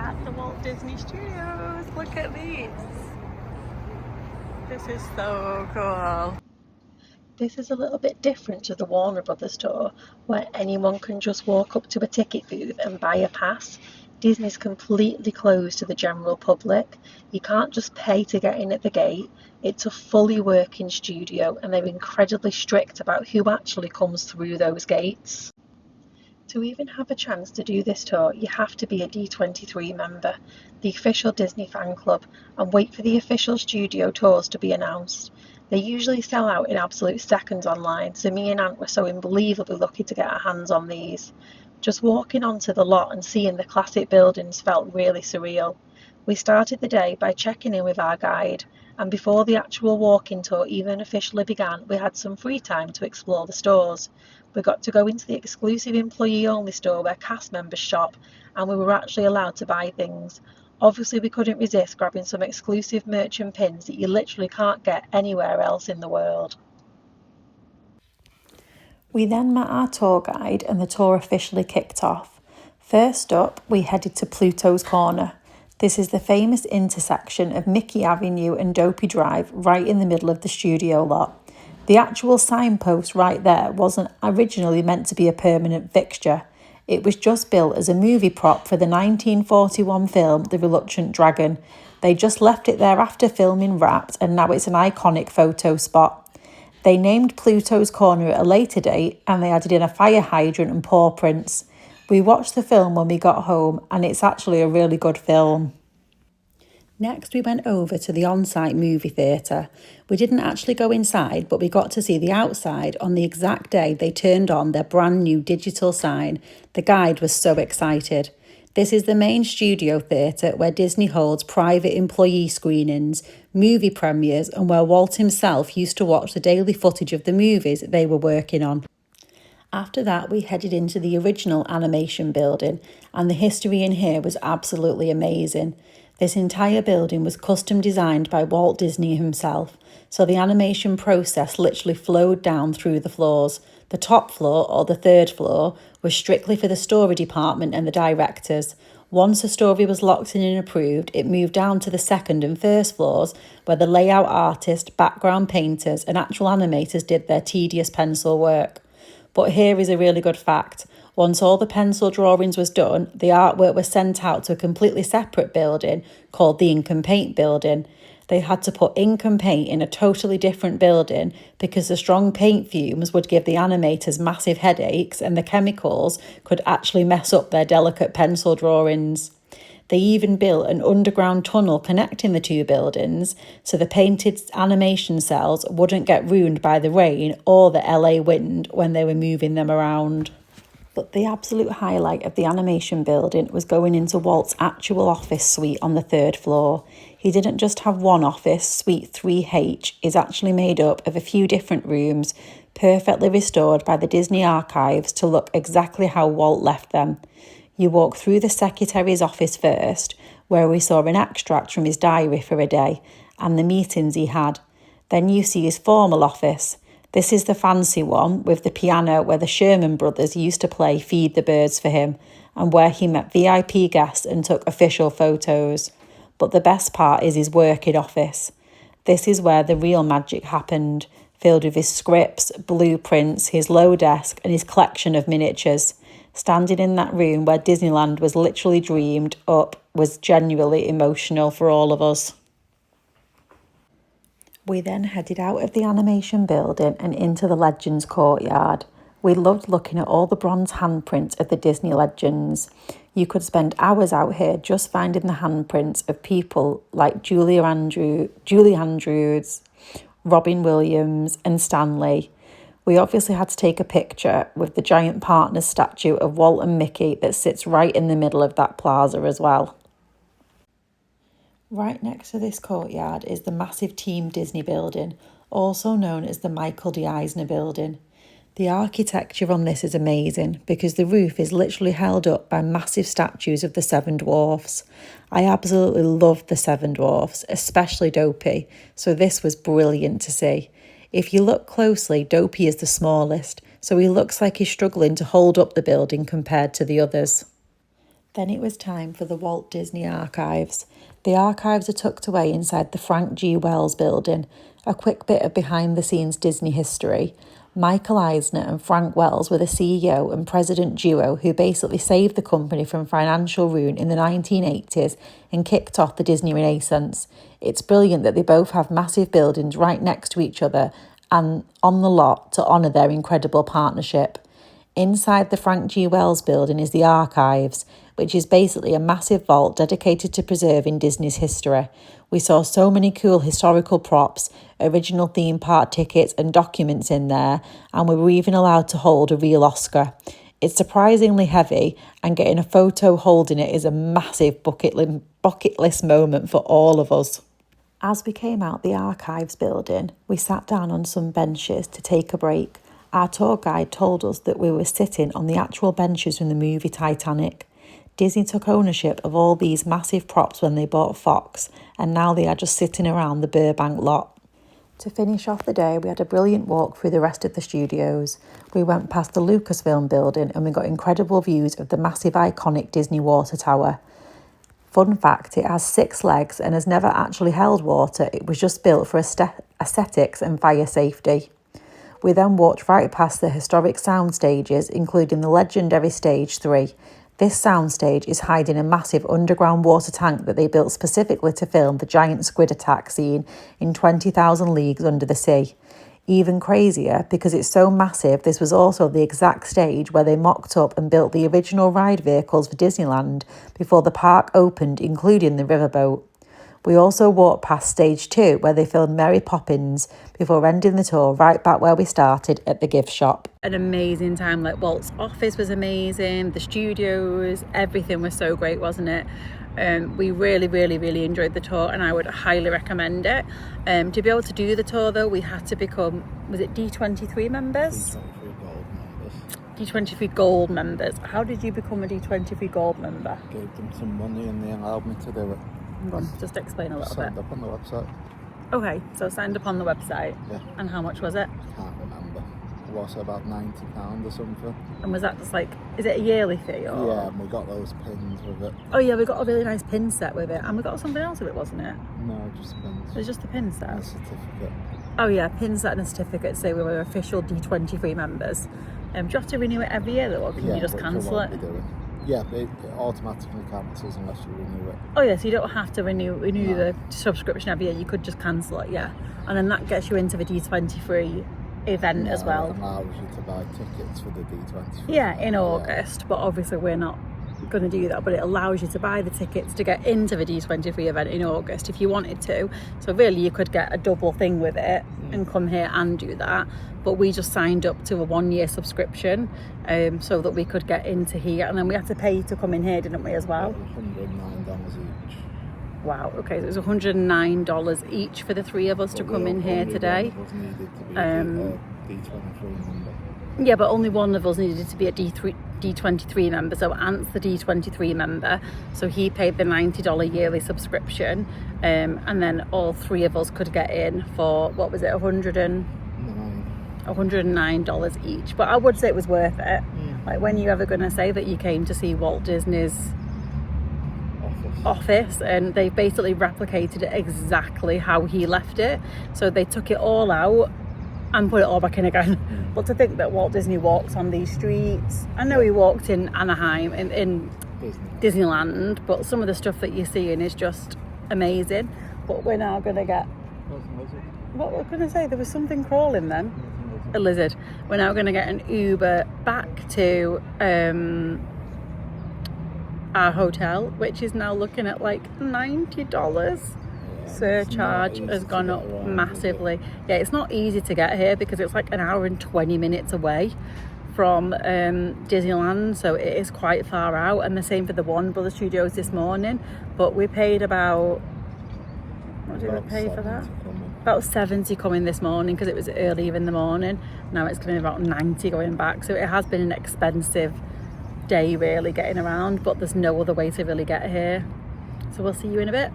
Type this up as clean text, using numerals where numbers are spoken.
at the Walt Disney Studios. Look at these. This is so cool. This is a little bit different to the Warner Brothers tour, where anyone can just walk up to a ticket booth and buy a pass. Disney's completely closed to the general public. You can't just pay to get in at the gate. It's a fully working studio, and they're incredibly strict about who actually comes through those gates. To even have a chance to do this tour, you have to be a D23 member, the official Disney fan club, and wait for the official studio tours to be announced. They usually sell out in absolute seconds online, so me and Ant were so unbelievably lucky to get our hands on these. Just walking onto the lot and seeing the classic buildings felt really surreal. We started the day by checking in with our guide, and before the actual walking tour even officially began, we had some free time to explore the stores. We got to go into the exclusive employee-only store where cast members shop, and we were actually allowed to buy things. Obviously, we couldn't resist grabbing some exclusive merch and pins that you literally can't get anywhere else in the world. We then met our tour guide and the tour officially kicked off. First up, we headed to Pluto's Corner. This is the famous intersection of Mickey Avenue and Dopey Drive right in the middle of the studio lot. The actual signpost right there wasn't originally meant to be a permanent fixture. It was just built as a movie prop for the 1941 film The Reluctant Dragon. They just left it there after filming Wrapped, and now it's an iconic photo spot. They named Pluto's Corner at a later date, and they added in a fire hydrant and paw prints. We watched the film when we got home, and it's actually a really good film. Next, we went over to the on-site movie theatre. We didn't actually go inside, but we got to see the outside on the exact day they turned on their brand new digital sign. The guide was so excited. This is the main studio theatre where Disney holds private employee screenings, movie premieres, and where Walt himself used to watch the daily footage of the movies they were working on. After that, we headed into the original animation building, and the history in here was absolutely amazing. This entire building was custom designed by Walt Disney himself, so the animation process literally flowed down through the floors. The top floor, or the third floor, was strictly for the story department and the directors. Once a story was locked in and approved, it moved down to the second and first floors, where the layout artists, background painters, and actual animators did their tedious pencil work. But here is a really good fact. Once all the pencil drawings was done, the artwork was sent out to a completely separate building called the Ink and Paint building. They had to put ink and paint in a totally different building because the strong paint fumes would give the animators massive headaches and the chemicals could actually mess up their delicate pencil drawings. They even built an underground tunnel connecting the two buildings so the painted animation cells wouldn't get ruined by the rain or the LA wind when they were moving them around. But the absolute highlight of the animation building was going into Walt's actual office suite on the third floor. He didn't just have one office. Suite 3H is actually made up of a few different rooms, perfectly restored by the Disney Archives to look exactly how Walt left them. You walk through the secretary's office first, where we saw an extract from his diary for a day and the meetings he had. Then you see his formal office. This is the fancy one with the piano where the Sherman brothers used to play Feed the Birds for him and where he met VIP guests and took official photos. But the best part is his working office. This is where the real magic happened, filled with his scripts, blueprints, his low desk and his collection of miniatures. Standing in that room where Disneyland was literally dreamed up was genuinely emotional for all of us. We then headed out of the animation building and into the Legends Courtyard. We loved looking at all the bronze handprints of the Disney legends. You could spend hours out here just finding the handprints of people like Julie Andrews, Robin Williams and Stan Lee. We obviously had to take a picture with the giant partners statue of Walt and Mickey that sits right in the middle of that plaza as well. Right next to this courtyard is the massive Team Disney building, also known as the Michael D. Eisner building. The architecture on this is amazing because the roof is literally held up by massive statues of the Seven Dwarfs. I absolutely loved the Seven Dwarfs, especially Dopey, so this was brilliant to see. If you look closely, Dopey is the smallest, so he looks like he's struggling to hold up the building compared to the others. Then it was time for the Walt Disney Archives. The archives are tucked away inside the Frank G. Wells building, a quick bit of behind-the-scenes Disney history. Michael Eisner and Frank Wells were the CEO and president duo who basically saved the company from financial ruin in the 1980s and kicked off the Disney Renaissance. It's brilliant that they both have massive buildings right next to each other and on the lot to honour their incredible partnership. Inside the Frank G. Wells building is the Archives, which is basically a massive vault dedicated to preserving Disney's history. We saw so many cool historical props, original theme park tickets and documents in there, and we were even allowed to hold a real Oscar. It's surprisingly heavy, and getting a photo holding it is a massive bucket list moment for all of us. As we came out the Archives building, we sat down on some benches to take a break. Our tour guide told us that we were sitting on the actual benches from the movie Titanic. Disney took ownership of all these massive props when they bought Fox, and now they are just sitting around the Burbank lot. To finish off the day, we had a brilliant walk through the rest of the studios. We went past the Lucasfilm building and we got incredible views of the massive iconic Disney Water Tower. Fun fact, it has 6 legs and has never actually held water. It was just built for aesthetics and fire safety. We then walked right past the historic soundstages, including the legendary Stage 3. This soundstage is hiding a massive underground water tank that they built specifically to film the giant squid attack scene in 20,000 Leagues Under the Sea. Even crazier, because it's so massive, this was also the exact stage where they mocked up and built the original ride vehicles for Disneyland before the park opened, including the riverboat. We also walked past Stage 2, where they filmed Mary Poppins, before ending the tour right back where we started at the gift shop. An amazing time. Like, Walt's office was amazing, the studios, everything was so great, wasn't it? We really enjoyed the tour, and I would highly recommend it. To be able to do the tour, though, we had to become, was it D23 members? D23 Gold members. How did you become a D23 Gold member? Gave them some money and they allowed me to do it. Go on, just explain a little bit. Signed up on the website. Okay, so signed up on the website. Yeah. And how much was it? Can't remember. It was about £90 or something. And was that just like, is it a yearly fee? Or? Yeah, and we got those pins with it. Oh yeah, we got a really nice pin set with it. And we got something else with it, wasn't it? No, just pins. It was just the pin set? And a certificate. Oh yeah, pin set and a certificate to say we were official D23 members. Do you have to renew it every year though, or can you just cancel it? Yeah, it automatically cancels unless you renew it. Oh yeah, so you don't have to renew the subscription every year, you could just cancel it, yeah. And then that gets you into the D23 event as well. It allows you to buy tickets for the D23. Yeah, in August, but obviously we're not going to do that, but it allows you to buy the tickets to get into the D23 event in August if you wanted to. So really you could get a double thing with it and come here and do that, but we just signed up to a 1-year subscription so that we could get into here, and then we had to pay to come in here, didn't we, as well? $109 each. Wow, okay, so it was $109 each for the 3 of us to come in here today. D23 member. Yeah, but only one of us needed to be a D23 member. So Ant's the D23 member, so he paid the $90 yearly subscription, and then all 3 of us could get in for, what was it, $109 each. But I would say it was worth it. Like, when you ever going to say that you came to see Walt Disney's office, and they basically replicated it exactly how he left it. So they took it all out and put it all back in again. But to think that Walt Disney walks on these streets, I know he walked in Anaheim in Disneyland, but some of the stuff that you're seeing is just amazing. But we're now going to get, what we're going to say, there was something crawling then. A lizard. We're now going to get an Uber back to our hotel, which is now looking at like $90. Surcharge has gone up massively. Yeah, it's not easy to get here because it's like an hour and 20 minutes away from Disneyland, so it is quite far out. And the same for the Warner Brothers Studios this morning, but we paid about, what did we pay for that? About 70 coming this morning because it was earlier in the morning. Now it's going to be about 90 going back, so it has been an expensive day really getting around, but there's no other way to really get here. So we'll see you in a bit.